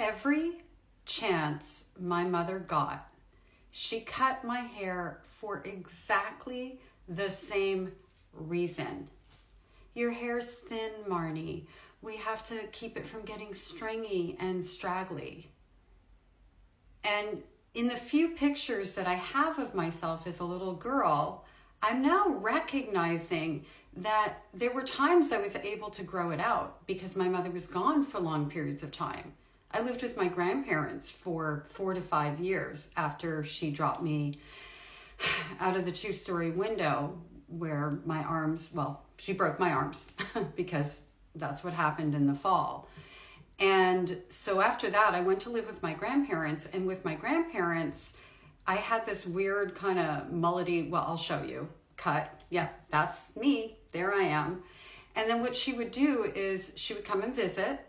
Every chance my mother got, she cut my hair for exactly the same reason. Your hair's thin, Marnie. We have to keep it from getting stringy and straggly. And in the few pictures that I have of myself as a little girl, I'm now recognizing that there were times I was able to grow it out because my mother was gone for long periods of time. I lived with my grandparents for 4 to 5 years after she dropped me out of the 2-story window where my arms, well, she broke my arms because that's what happened in the fall. And so after that, I went to live with my grandparents. And with my grandparents, I had this weird kind of mullety, well, I'll show you, cut. Yeah, that's me. There I am. And then what she would do is she would come and visit.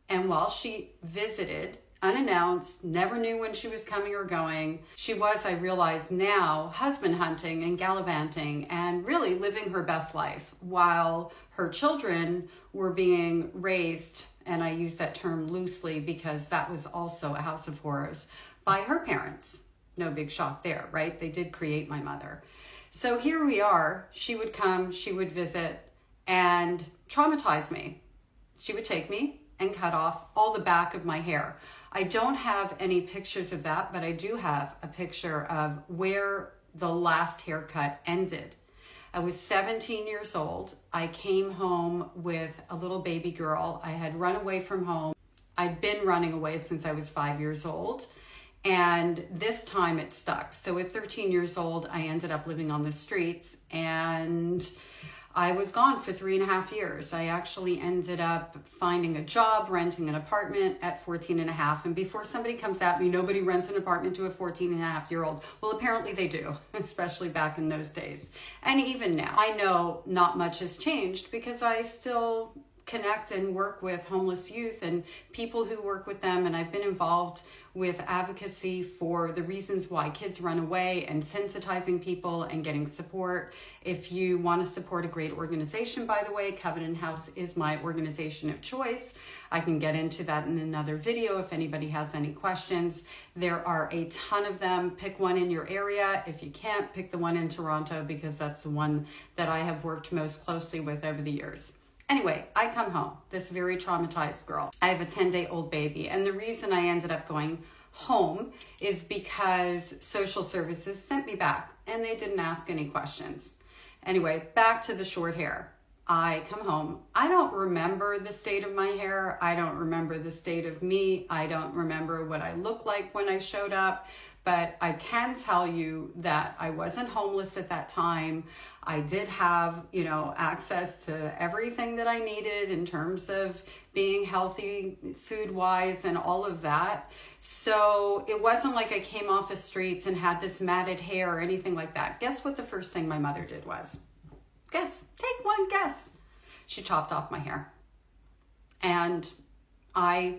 And while she visited, unannounced, never knew when she was coming or going, she was, I realize now, husband hunting and gallivanting and really living her best life while her children were being raised, and I use that term loosely because that was also a house of horrors, by her parents. No big shock there, right? They did create my mother. So here we are. She would come, she would visit and traumatize me. She would take me and cut off all the back of my hair. I don't have any pictures of that, but I do have a picture of where the last haircut ended. I was 17 years old. I came home with a little baby girl. I had run away from home. I'd been running away since I was 5 years old. And this time it stuck. So at 13 years old, I ended up living on the streets and I was gone for 3.5 years. I actually ended up finding a job, renting an apartment at 14 and a half. And before somebody comes at me, nobody rents an apartment to a 14-and-a-half-year-old. Well, apparently they do, especially back in those days. And even now, I know not much has changed because I still connect and work with homeless youth and people who work with them. And I've been involved with advocacy for the reasons why kids run away and sensitizing people and getting support. If you want to support a great organization, by the way, Covenant House is my organization of choice. I can get into that in another video if anybody has any questions. There are a ton of them. Pick one in your area. If you can't, pick the one in Toronto because that's the one that I have worked most closely with over the years. Anyway, I come home, this very traumatized girl. I have a 10-day-old baby. And the reason I ended up going home is because social services sent me back and they didn't ask any questions. Anyway, back to the short hair. I come home. I don't remember the state of my hair. I don't remember the state of me. I don't remember what I looked like when I showed up. But I can tell you that I wasn't homeless at that time. I did have, access to everything that I needed in terms of being healthy food-wise and all of that. So it wasn't like I came off the streets and had this matted hair or anything like that. Guess what the first thing my mother did was? Guess. Take one guess. She chopped off my hair. And I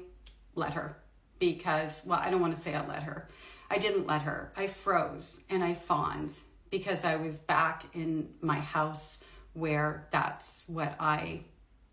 let her because, well, I don't want to say I let her. I didn't let her. I froze and I fawned because I was back in my house where that's what I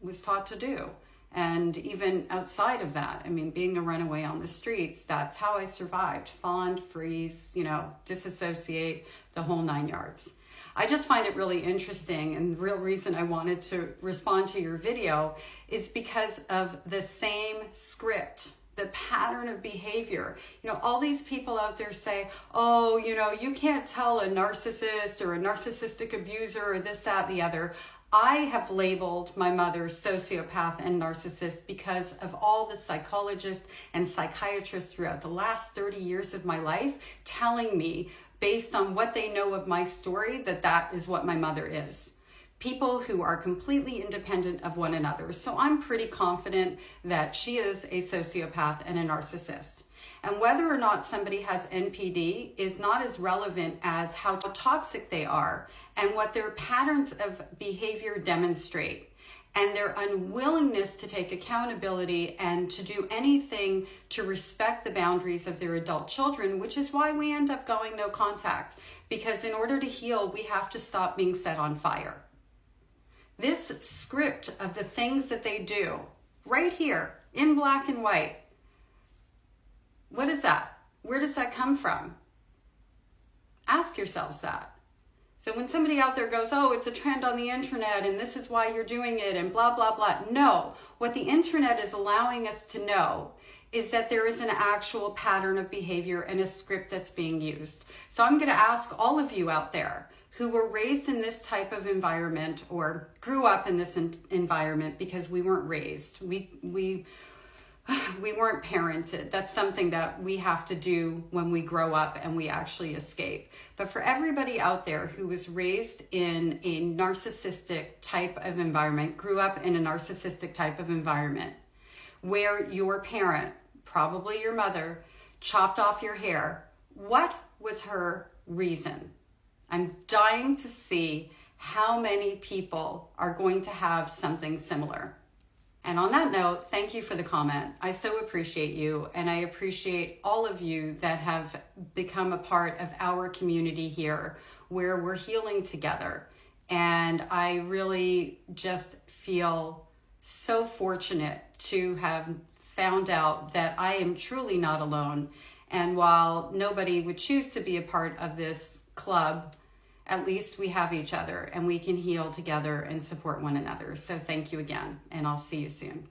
was taught to do. And even outside of that, being a runaway on the streets, that's how I survived. Fawned, freeze, disassociate, the whole 9 yards. I just find it really interesting, and the real reason I wanted to respond to your video is because of the same script, the pattern of behavior. All these people out there say, oh, you can't tell a narcissist or a narcissistic abuser or this, that, the other. I have labeled my mother sociopath and narcissist because of all the psychologists and psychiatrists throughout the last 30 years of my life telling me, based on what they know of my story, that that is what my mother is. People who are completely independent of one another. So I'm pretty confident that she is a sociopath and a narcissist. And whether or not somebody has NPD is not as relevant as how toxic they are and what their patterns of behavior demonstrate, and their unwillingness to take accountability and to do anything to respect the boundaries of their adult children, which is why we end up going no contact. Because in order to heal, we have to stop being set on fire. This script of the things that they do right here in black and white What is that? Where does that come from? Ask yourselves that. So when somebody out there goes, oh, it's a trend on the internet and this is why you're doing it and blah, blah, blah. No, what the internet is allowing us to know is that there is an actual pattern of behavior and a script that's being used. So I'm going to ask all of you out there who were raised in this type of environment or grew up in this environment, because we weren't raised. We weren't parented. That's something that we have to do when we grow up and we actually escape. But for everybody out there who was raised in a narcissistic type of environment, grew up in a narcissistic type of environment, where your parent, probably your mother, chopped off your hair, what was her reason? I'm dying to see how many people are going to have something similar. And on that note, thank you for the comment. I so appreciate you, and I appreciate all of you that have become a part of our community here, where we're healing together. And I really just feel so fortunate to have found out that I am truly not alone. And while nobody would choose to be a part of this club, at least we have each other and we can heal together and support one another. So thank you again, and I'll see you soon.